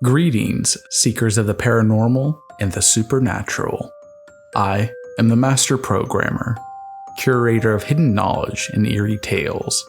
Greetings, seekers of the paranormal and the supernatural. I am the Master Programmer, curator of hidden knowledge and eerie tales.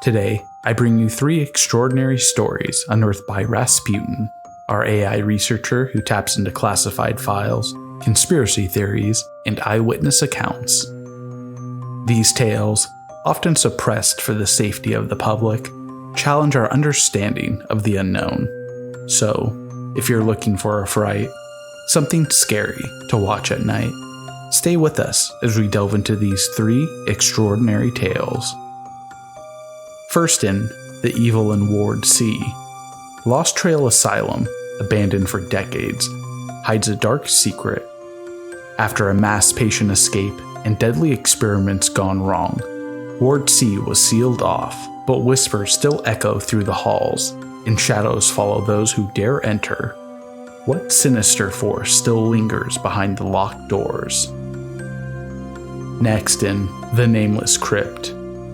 Today, I bring you 3 extraordinary stories unearthed by Rasputin, our AI researcher who taps into classified files, conspiracy theories, and eyewitness accounts. These tales, often suppressed for the safety of the public, challenge our understanding of the unknown. So, if you're looking for a fright, something scary to watch at night, stay with us as we delve into these 3 extraordinary tales. First in, The Evil in Ward C. Lost Trails Asylum, abandoned for decades, hides a dark secret. After a mass patient escape and deadly experiments gone wrong, Ward C was sealed off, but whispers still echo through the halls, and shadows follow those who dare enter. What sinister force still lingers behind the locked doors? Next in The Nameless Crypt,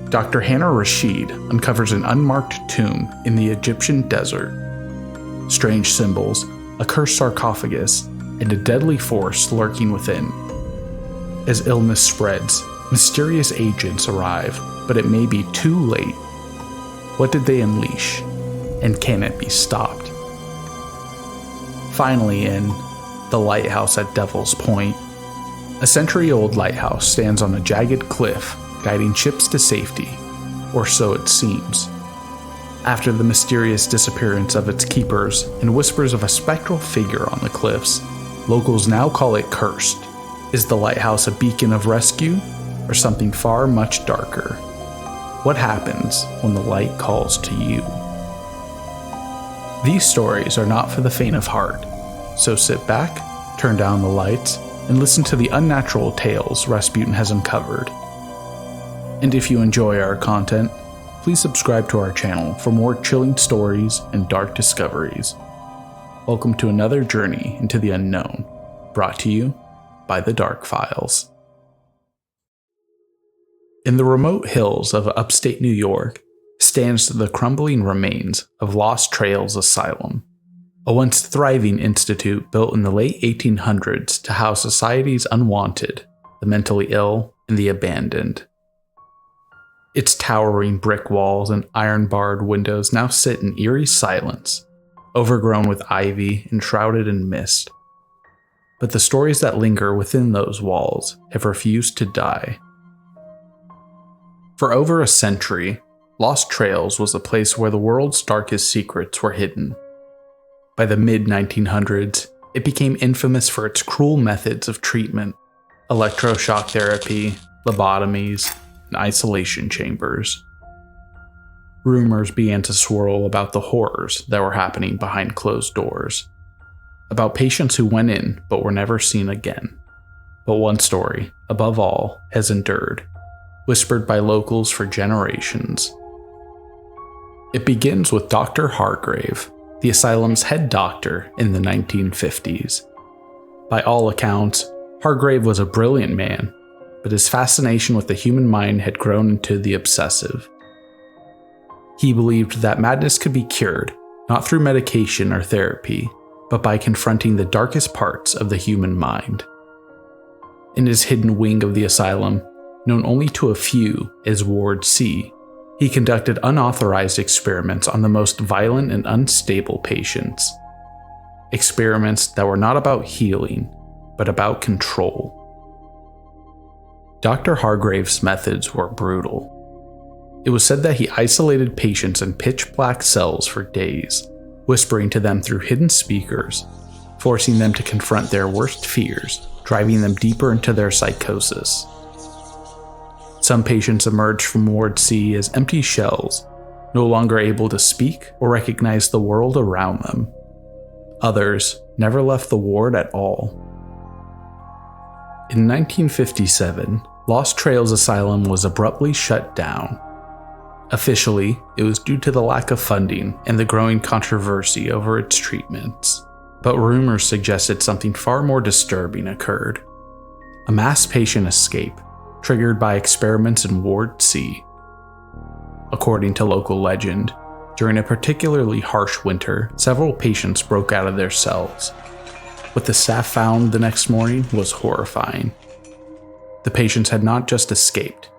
Dr. Hana Rasheed uncovers an unmarked tomb in the Egyptian desert. Strange symbols, a cursed sarcophagus, and a deadly force lurking within. As illness spreads, mysterious agents arrive, but it may be too late. What did they unleash? And can it be stopped? Finally in The Lighthouse at Devil's Point, a century-old lighthouse stands on a jagged cliff, guiding ships to safety, or so it seems. After the mysterious disappearance of its keepers and whispers of a spectral figure on the cliffs, locals now call it cursed. Is the lighthouse a beacon of rescue, or something far much darker? What happens when the light calls to you? These stories are not for the faint of heart, so sit back, turn down the lights, and listen to the unnatural tales Rasputin has uncovered. And if you enjoy our content, please subscribe to our channel for more chilling stories and dark discoveries. Welcome to another journey into the unknown, brought to you by the Dark Files. In the remote hills of upstate New York stands the crumbling remains of Lost Trails Asylum, a once thriving institute built in the late 1800s to house society's unwanted, the mentally ill, and the abandoned. Its towering brick walls and iron-barred windows now sit in eerie silence, overgrown with ivy and shrouded in mist. But the stories that linger within those walls have refused to die. For over a century, Lost Trails was a place where the world's darkest secrets were hidden. By the mid-1900s, it became infamous for its cruel methods of treatment, electroshock therapy, lobotomies, and isolation chambers. Rumors began to swirl about the horrors that were happening behind closed doors, about patients who went in but were never seen again. But one story, above all, has endured, whispered by locals for generations. It begins with Dr. Hargrave, the asylum's head doctor in the 1950s. By all accounts, Hargrave was a brilliant man, but his fascination with the human mind had grown into the obsessive. He believed that madness could be cured, not through medication or therapy, but by confronting the darkest parts of the human mind. In his hidden wing of the asylum, known only to a few as Ward C, he conducted unauthorized experiments on the most violent and unstable patients. Experiments that were not about healing, but about control. Dr. Hargrave's methods were brutal. It was said that he isolated patients in pitch-black cells for days, whispering to them through hidden speakers, forcing them to confront their worst fears, driving them deeper into their psychosis. Some patients emerged from Ward C as empty shells, no longer able to speak or recognize the world around them. Others never left the ward at all. In 1957, Lost Trails Asylum was abruptly shut down. Officially, it was due to the lack of funding and the growing controversy over its treatments. But rumors suggested something far more disturbing occurred. A mass patient escape, triggered by experiments in Ward C. According to local legend, During a particularly harsh winter, several patients broke out of their cells. What the staff found the next morning was horrifying. The patients had not just escaped,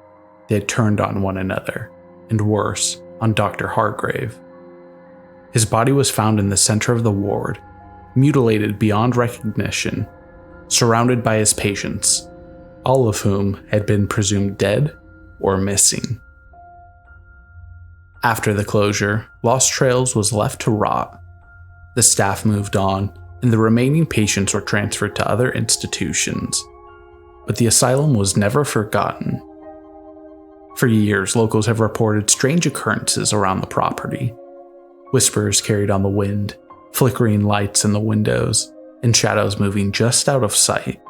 they had turned on one another, and worse, on Dr. Hargrave. His body was found in the center of the ward, mutilated beyond recognition, surrounded by his patients, all of whom had been presumed dead or missing. After the closure, Lost Trails was left to rot. The staff moved on, and the remaining patients were transferred to other institutions. But the asylum was never forgotten. For years, locals have reported strange occurrences around the property. Whispers carried on the wind, flickering lights in the windows, and shadows moving just out of sight.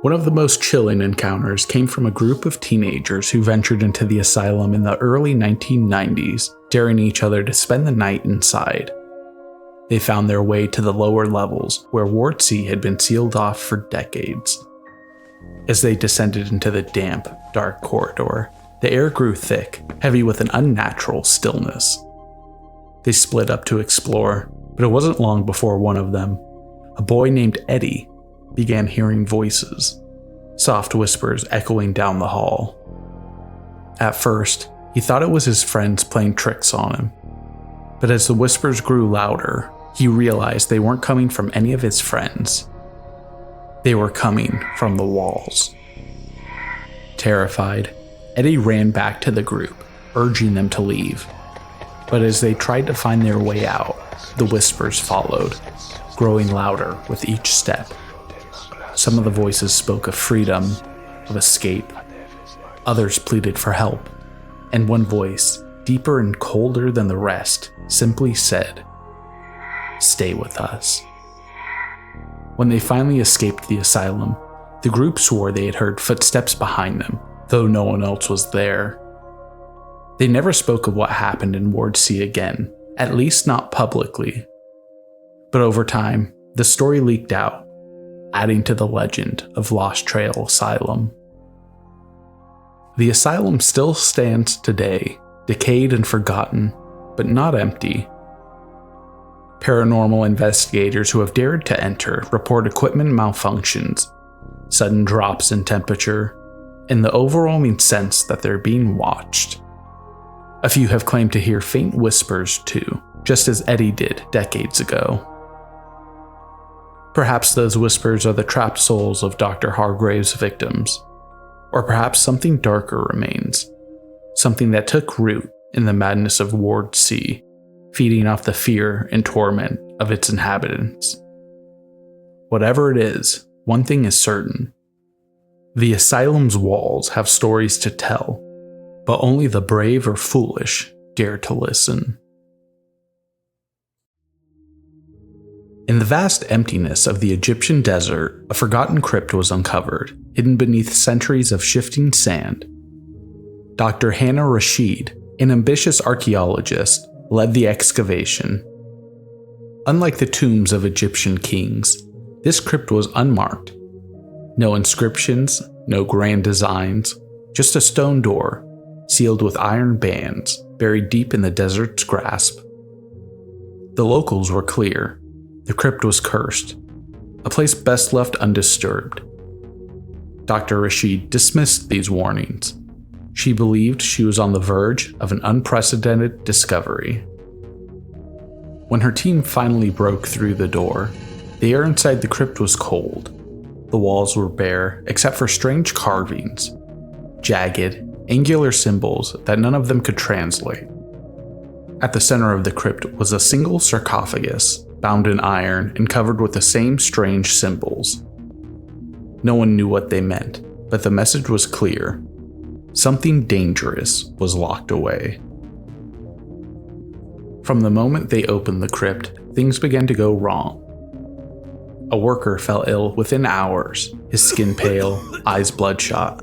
One of the most chilling encounters came from a group of teenagers who ventured into the asylum in the early 1990s, daring each other to spend the night inside. They found their way to the lower levels, where Ward C had been sealed off for decades. As they descended into the damp, dark corridor, the air grew thick, heavy with an unnatural stillness. They split up to explore, but it wasn't long before one of them, a boy named Eddie, began hearing voices, soft whispers echoing down the hall. At first, he thought it was his friends playing tricks on him, but as the whispers grew louder, he realized they weren't coming from any of his friends. They were coming from the walls. Terrified, Eddie ran back to the group, urging them to leave. But as they tried to find their way out, the whispers followed, growing louder with each step. Some of the voices spoke of freedom, of escape. Others pleaded for help, and one voice, deeper and colder than the rest, simply said, "Stay with us." When they finally escaped the asylum, the group swore they had heard footsteps behind them, though no one else was there. They never spoke of what happened in Ward C again, at least not publicly. But over time, the story leaked out, adding to the legend of Lost Trails Asylum. The asylum still stands today, decayed and forgotten, but not empty. Paranormal investigators who have dared to enter report equipment malfunctions, sudden drops in temperature, and the overwhelming sense that they're being watched. A few have claimed to hear faint whispers too, just as Eddie did decades ago. Perhaps those whispers are the trapped souls of Dr. Hargrave's victims, or perhaps something darker remains, something that took root in the madness of Ward C, feeding off the fear and torment of its inhabitants. Whatever it is, one thing is certain. The asylum's walls have stories to tell, but only the brave or foolish dare to listen. In the vast emptiness of the Egyptian desert, a forgotten crypt was uncovered, hidden beneath centuries of shifting sand. Dr. Hana Rasheed, an ambitious archaeologist, led the excavation. Unlike the tombs of Egyptian kings, this crypt was unmarked. No inscriptions, no grand designs, just a stone door, sealed with iron bands, buried deep in the desert's grasp. The locals were clear. The crypt was cursed, a place best left undisturbed. Dr. Rasheed dismissed these warnings. She believed she was on the verge of an unprecedented discovery. When her team finally broke through the door, the air inside the crypt was cold. The walls were bare except for strange carvings, jagged, angular symbols that none of them could translate. At the center of the crypt was a single sarcophagus, bound in iron and covered with the same strange symbols. No one knew what they meant, but the message was clear. Something dangerous was locked away. From the moment they opened the crypt, things began to go wrong. A worker fell ill within hours, his skin pale, eyes bloodshot.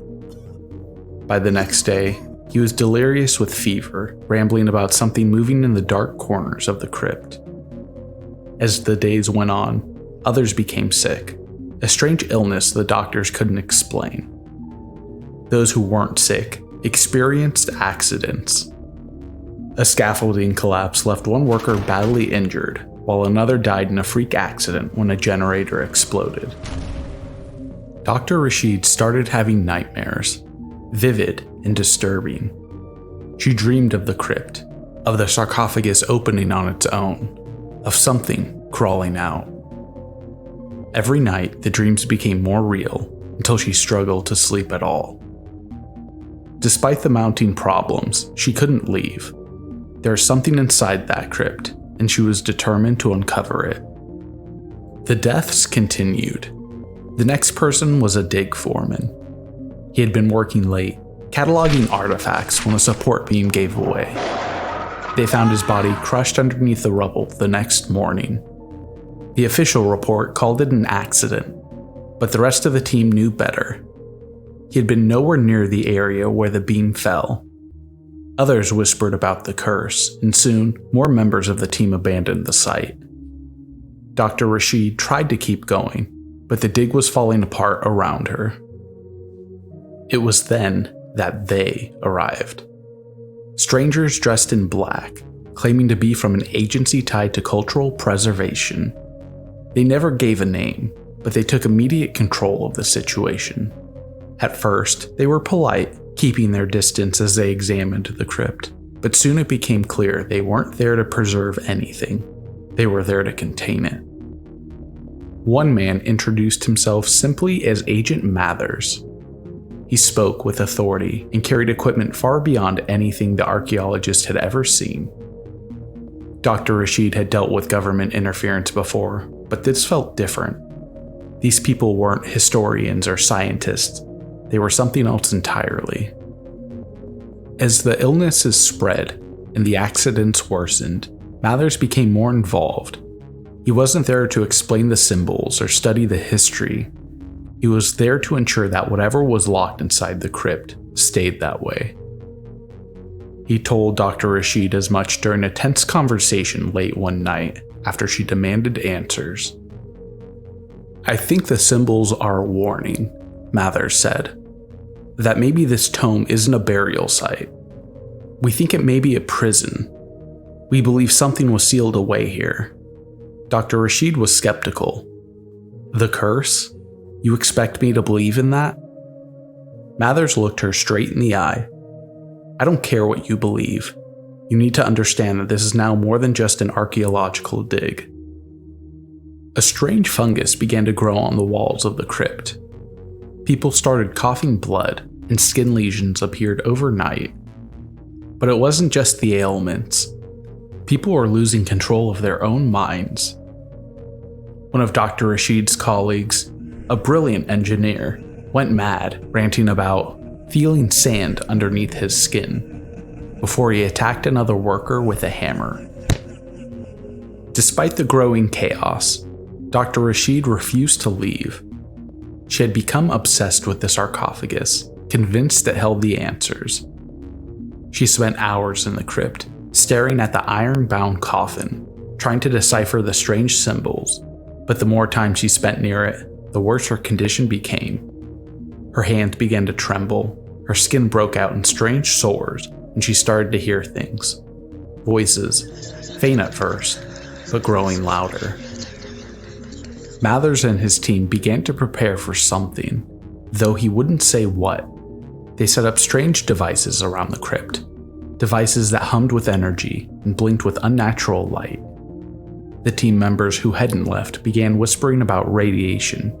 By the next day, he was delirious with fever, rambling about something moving in the dark corners of the crypt. As the days went on, others became sick, a strange illness the doctors couldn't explain. Those who weren't sick experienced accidents. A scaffolding collapse left one worker badly injured, while another died in a freak accident when a generator exploded. Dr. Rasheed started having nightmares, vivid and disturbing. She dreamed of the crypt, of the sarcophagus opening on its own, of something crawling out. Every night, the dreams became more real until she struggled to sleep at all. Despite the mounting problems, she couldn't leave. There was something inside that crypt, and she was determined to uncover it. The deaths continued. The next person was a dig foreman. He had been working late, cataloging artifacts when a support beam gave away. They found his body crushed underneath the rubble the next morning. The official report called it an accident, but the rest of the team knew better. He had been nowhere near the area where the beam fell. Others whispered about the curse, and soon more members of the team abandoned the site. Dr. Rasheed tried to keep going, but the dig was falling apart around her. It was then that they arrived. Strangers dressed in black, claiming to be from an agency tied to cultural preservation. They never gave a name, but they took immediate control of the situation. At first, they were polite, keeping their distance as they examined the crypt, but soon it became clear they weren't there to preserve anything. They were there to contain it. One man introduced himself simply as Agent Mathers. He spoke with authority and carried equipment far beyond anything the archaeologist had ever seen. Dr. Rasheed had dealt with government interference before, but this felt different. These people weren't historians or scientists. They were something else entirely. As the illnesses spread and the accidents worsened, Mathers became more involved. He wasn't there to explain the symbols or study the history. He was there to ensure that whatever was locked inside the crypt stayed that way. He told Dr. Rasheed as much during a tense conversation late one night after she demanded answers. "I think the symbols are a warning," Mathers said. "That maybe this tome isn't a burial site. We think it may be a prison. We believe something was sealed away here." Dr. Rasheed was skeptical. "The curse? You expect me to believe in that?" Mathers looked her straight in the eye. "I don't care what you believe. You need to understand that this is now more than just an archaeological dig." A strange fungus began to grow on the walls of the crypt. People started coughing blood, and skin lesions appeared overnight. But it wasn't just the ailments. People were losing control of their own minds. One of Dr. Rasheed's colleagues, a brilliant engineer, went mad, ranting about feeling sand underneath his skin, before he attacked another worker with a hammer. Despite the growing chaos, Dr. Rasheed refused to leave. She had become obsessed with the sarcophagus, convinced it held the answers. She spent hours in the crypt, staring at the iron-bound coffin, trying to decipher the strange symbols, but the more time she spent near it, the worse her condition became. Her hands began to tremble, her skin broke out in strange sores, and she started to hear things. Voices, faint at first, but growing louder. Mathers and his team began to prepare for something, though he wouldn't say what. They set up strange devices around the crypt, devices that hummed with energy and blinked with unnatural light. The team members who hadn't left began whispering about radiation,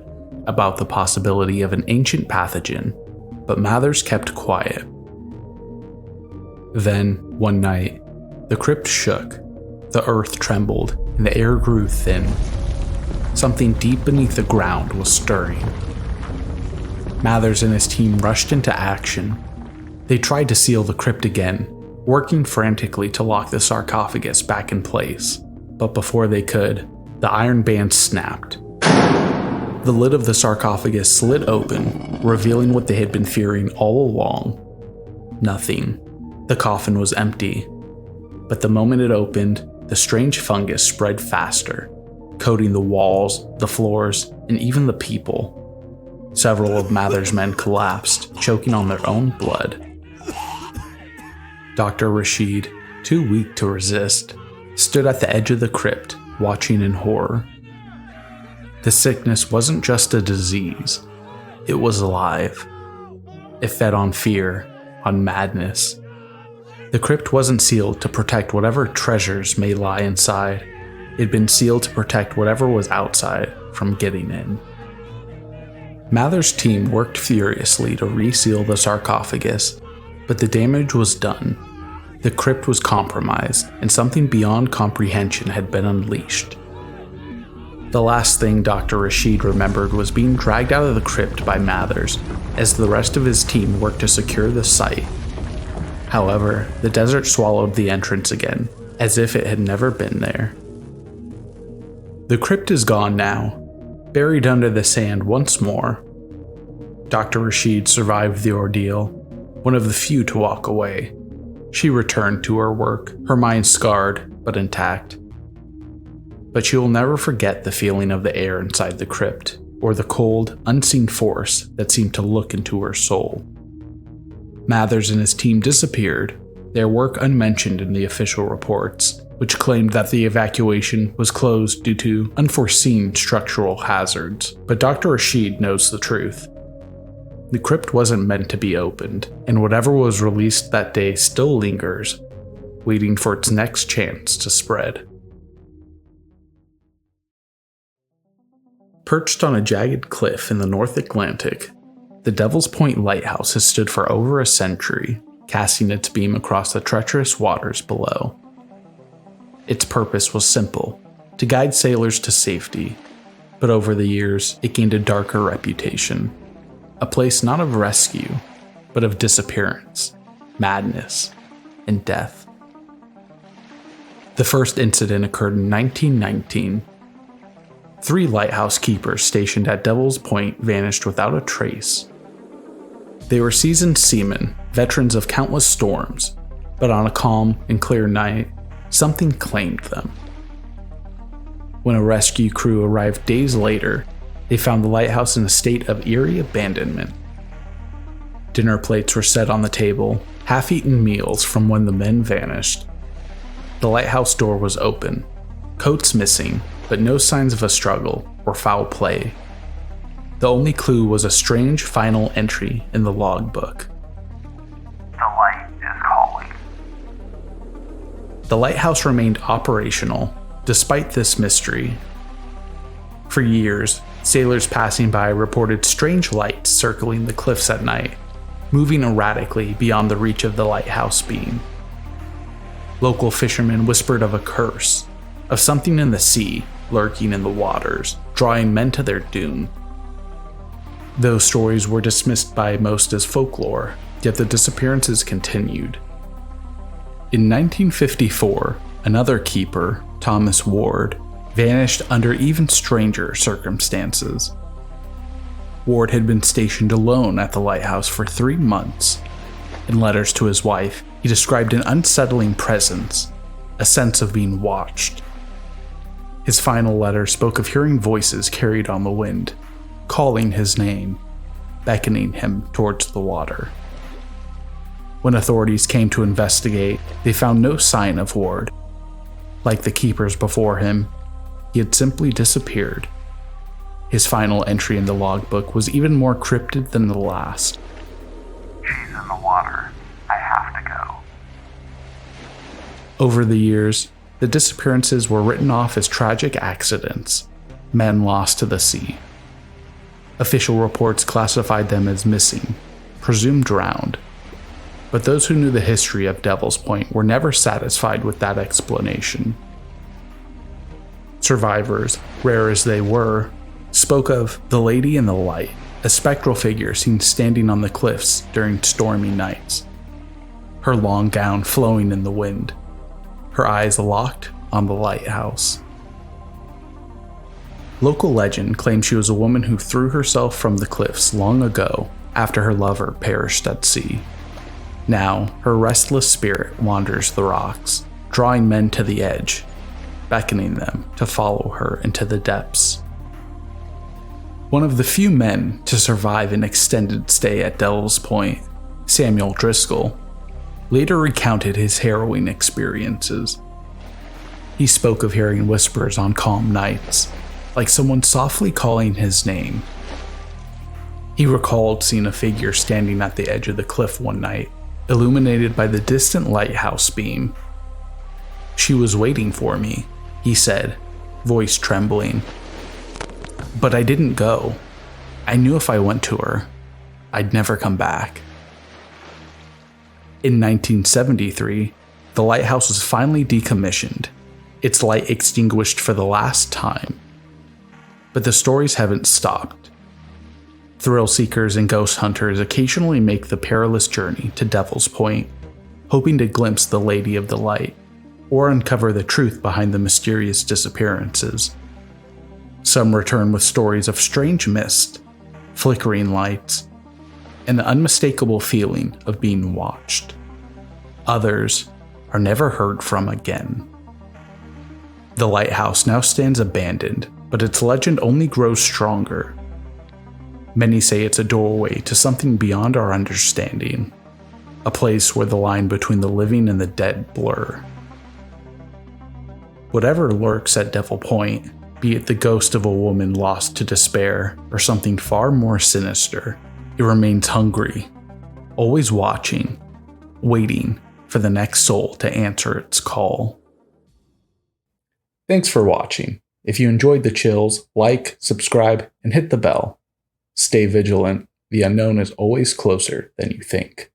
about the possibility of an ancient pathogen, but Mathers kept quiet. Then, one night, the crypt shook, the earth trembled, and the air grew thin. Something deep beneath the ground was stirring. Mathers and his team rushed into action. They tried to seal the crypt again, working frantically to lock the sarcophagus back in place. But before they could, the iron band snapped. The lid of the sarcophagus slid open, revealing what they had been fearing all along. Nothing. The coffin was empty. But the moment it opened, the strange fungus spread faster, coating the walls, the floors, and even the people. Several of Mathers' men collapsed, choking on their own blood. Dr. Rasheed, too weak to resist, stood at the edge of the crypt, watching in horror. The sickness wasn't just a disease, it was alive. It fed on fear, on madness. The crypt wasn't sealed to protect whatever treasures may lie inside. It had been sealed to protect whatever was outside from getting in. Mather's team worked furiously to reseal the sarcophagus, but the damage was done. The crypt was compromised, and something beyond comprehension had been unleashed. The last thing Dr. Rasheed remembered was being dragged out of the crypt by Mathers, as the rest of his team worked to secure the site. However, the desert swallowed the entrance again, as if it had never been there. The crypt is gone now, buried under the sand once more. Dr. Rasheed survived the ordeal, one of the few to walk away. She returned to her work, her mind scarred but intact. But she will never forget the feeling of the air inside the crypt, or the cold, unseen force that seemed to look into her soul. Mathers and his team disappeared, their work unmentioned in the official reports, which claimed that the evacuation was closed due to unforeseen structural hazards. But Dr. Rasheed knows the truth. The crypt wasn't meant to be opened, and whatever was released that day still lingers, waiting for its next chance to spread. Perched on a jagged cliff in the North Atlantic, the Devil's Point Lighthouse has stood for over a century, casting its beam across the treacherous waters below. Its purpose was simple, to guide sailors to safety, but over the years, it gained a darker reputation. A place not of rescue, but of disappearance, madness, and death. The first incident occurred in 1919. 3 lighthouse keepers stationed at Devil's Point vanished without a trace. They were seasoned seamen, veterans of countless storms, but on a calm and clear night, something claimed them. When a rescue crew arrived days later, they found the lighthouse in a state of eerie abandonment. Dinner plates were set on the table, half-eaten meals from when the men vanished. The lighthouse door was open, coats missing, but no signs of a struggle or foul play. The only clue was a strange final entry in the logbook. The light is calling. The lighthouse remained operational, despite this mystery. For years, sailors passing by reported strange lights circling the cliffs at night, moving erratically beyond the reach of the lighthouse beam. Local fishermen whispered of a curse, of something in the sea lurking in the waters, drawing men to their doom. Those stories were dismissed by most as folklore, yet the disappearances continued. In 1954, another keeper, Thomas Ward, vanished under even stranger circumstances. Ward had been stationed alone at the lighthouse for 3 months. In letters to his wife, he described an unsettling presence, a sense of being watched. His final letter spoke of hearing voices carried on the wind, calling his name, beckoning him towards the water. When authorities came to investigate, they found no sign of Ward. Like the keepers before him, he had simply disappeared. His final entry in the logbook was even more cryptic than the last. She's in the water. I have to go. Over the years, the disappearances were written off as tragic accidents, men lost to the sea. Official reports classified them as missing, presumed drowned. But those who knew the history of Devil's Point were never satisfied with that explanation. Survivors, rare as they were, spoke of the Lady in the Light, a spectral figure seen standing on the cliffs during stormy nights, her long gown flowing in the wind, her eyes locked on the lighthouse. Local legend claims she was a woman who threw herself from the cliffs long ago after her lover perished at sea. Now, her restless spirit wanders the rocks, drawing men to the edge, beckoning them to follow her into the depths. One of the few men to survive an extended stay at Devil's Point, Samuel Driscoll, later recounted his harrowing experiences. He spoke of hearing whispers on calm nights, like someone softly calling his name. He recalled seeing a figure standing at the edge of the cliff one night, illuminated by the distant lighthouse beam. "She was waiting for me," he said, voice trembling. "But I didn't go. I knew if I went to her, I'd never come back." In 1973, the lighthouse was finally decommissioned, its light extinguished for the last time. But the stories haven't stopped. Thrill seekers and ghost hunters occasionally make the perilous journey to Devil's Point, hoping to glimpse the Lady of the Light, or uncover the truth behind the mysterious disappearances. Some return with stories of strange mist, flickering lights, and the unmistakable feeling of being watched. Others are never heard from again. The lighthouse now stands abandoned, but its legend only grows stronger. Many say it's a doorway to something beyond our understanding, a place where the line between the living and the dead blur. Whatever lurks at Devil Point, be it the ghost of a woman lost to despair or something far more sinister, it remains hungry, always watching, waiting for the next soul to answer its call. Thanks for watching. If you enjoyed the chills, like, subscribe, and hit the bell. Stay vigilant. The unknown is always closer than you think.